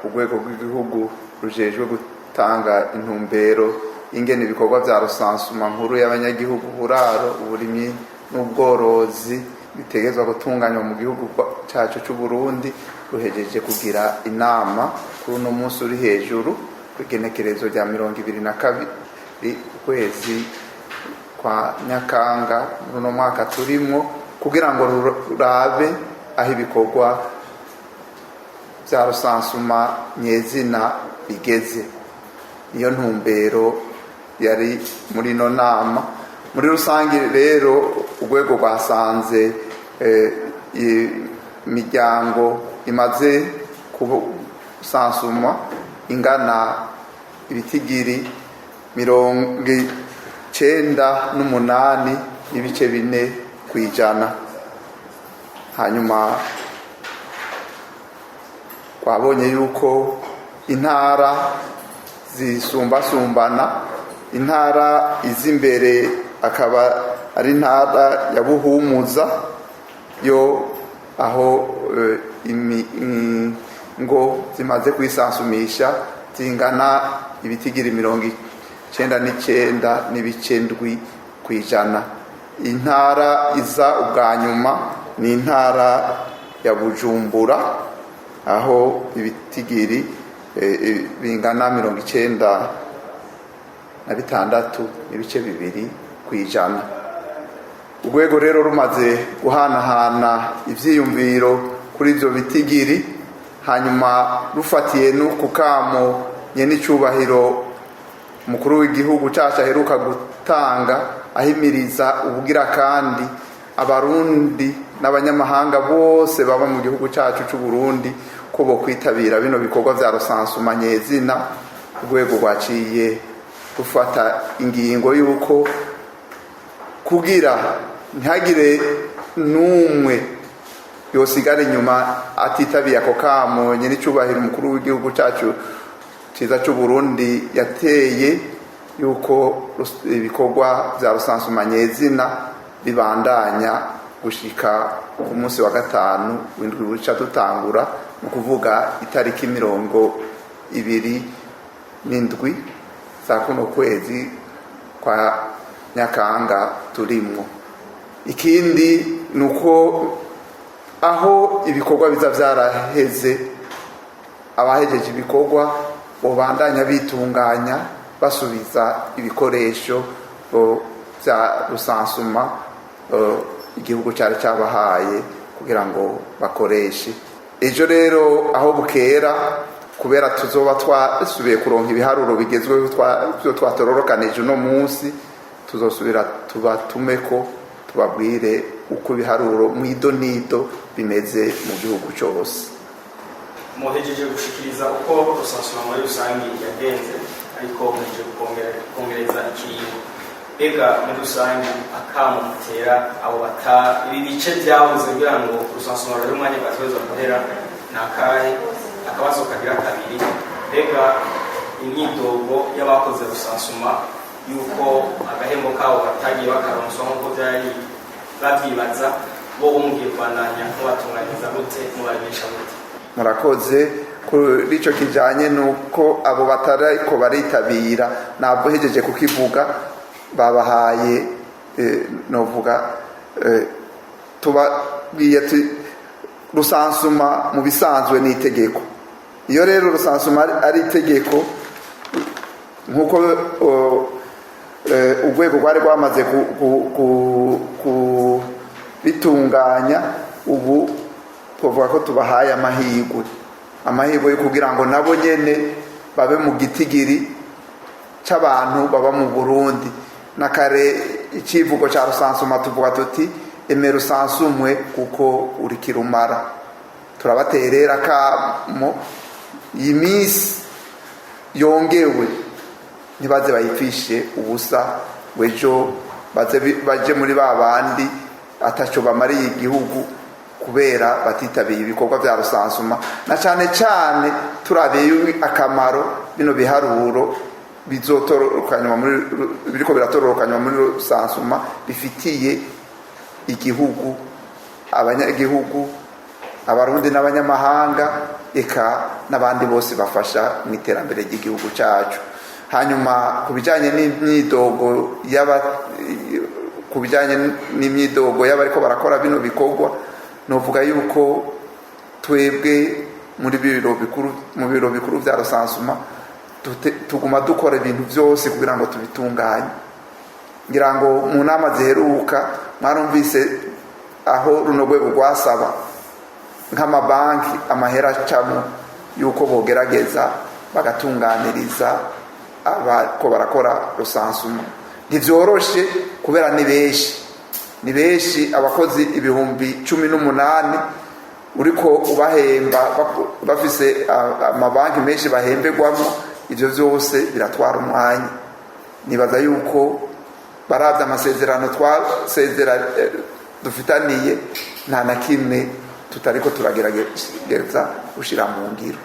urwego rw'igihugu rujejwe gutanga intumbero ingene ibikorwa vya rusansuma nkuru y'abanyagihugu, buraro, uburimyi n'ubworozi bitegezwa gutunganywa mu gihugu cacu c'u Burundi ruhejeje kugira inama kuri uno munsi uri hejuru kw'igenekerezo rya 22 ukwezi kwa Nyakanga uno mwaka turimwo, kugira ngo rurabe aho ibikorwa vya rusansuma nyezina bigeze. Niyo ntumbero yari muri no nama. Muri rusangi rero urwego rwasanze imiryango imaze kusansuma ingana ibitigiri 98 n'ibice 4 kwijana. Hanyuma twabonye yuko intara zisumbasumbana, intara izimbere akaba ari intara ya Buhumuza yo aho ngo zimaze kwisansumisha zingana ibitigiri 99 n'ibice 7 kwijana. Intara iza ubwa nyuma ni intara ya Bujumbura aho ibitigiri bingana 96 n'ibice 2 kwijana. Urwego rero rumaze guhanahana ivyiyumviro kuri ivyo bitigiri, hanyuma rufatiye no kukamo nyene icubahiro mukuru w'igihugu cacu aheruka gutanga ahimiriza ubugira kandi abarundi n'abanyamahanga bose baba mu gihugu cacu c'u Burundi ko bo kwitabira bino bikorwa vya rusansuma nyezina. Urwego rwaciye rufata ingingo yuko kugira ntihagire n'umwe yosigara inyuma atitabiye ako kamo nyene icubahiro umukuru w'igihugu cacu ciza c'u Burundi yateye yuko ibikorwa vya rusansuma nyezina bibandanya gushika ku munsi wa 5 w'indwi buca dutangura, mu kuvuga itariki 27 za kuno kwezi kwa Nyakanga turimwo. Ikindi nuko aho ibikorwa biza vyaraheze, abahejeje ibikorwa bobandanya bitunganya basubiza ibikoresho vya rusansuma igihugu cyari cyabahaye kugira ngo bakoreshe. Ejo rero aho bukera, kubera tuzoba twasubiye kuronka ibiharuro bigezweho twatororokanije uno munsi, tuzosubira tubatumeko tubabwire uko ibiharuro mwidonido bimeze mu gihugu cyose. Muhejeje gushikiriza uko rusansuma muri rusangi yagenze, ariko muhejeje kongereza ikintu. Ega muri rusangi akamo mutera abo ibi bice byabuze kugira ngo rusansuma rero umwanya batweza guhera nakahe. Akabazo kagira kabiri, ega imyidogo y'abakoze rusansuma yuko agahembo kabo batagiye bakaronswa nk'uko byari babyibaza, bo umubwiye kwandanya mubatunganyiriza gute, mubabisha gute? Murakoze. Kuri ico kijanye nuko abo batariko baritabira nabwo hejeje kukivuga, babahaye novuga tubabwiye rusansuma mu bisanzwe ni itegeko. Iyo rero rusansuma ari itegeko, nkuko urwego rwari rwamaze bitunganya, ubu tuvuga ko tubahaye amahirwe yo kugira ngo nabo nyene babe mu gitigiri c'abantu baba mu Burundi. Nakare icivugo ca rusansuma tuvuga tuti eme rusansumwe kuko uri kirumara. Turabaterera kamo imisi yongewe ntibaze bayifishe ubusa, wejo baje muri babandi ataco bamariye igihugu kubera batitabiye ibikorwa vya rusansuma. Na cane cane turabiye akamaro bino biharuro bizotororokanywa biriko biratororokanywa muri rusansuma bifitiye igihugu, abanyagihugu, abarundi n'abanyamahanga eka n'abandi bose bafasha mu iterambere ry'igihugu cyacu. Hanyuma ku bijyanye n'imyidogo y'abariko barakora bino bikorwa, novuga yuko twebwe mu biro bikuru bya Rusansuma tuguma dukora ibintu byose kugira ngo tubitunganye. Ngira ngo mu nama ziheruka mwarumvise aho runo rwego rwasaba nk'amabanki amahera acamo yuko bogerageza bagatunganiriza abako barakora Rusansuma. Ntivyoroshe kubera ni benshi abakozi 18,000 uriko ubahemba bafise amabanki menshi bahembegwamo, ivyo vyose biratwara umwanya. Nibaza yuko baravye amasezerano dufitaniye nta na kimwe tutariko turagerageza gushira mu ngiro.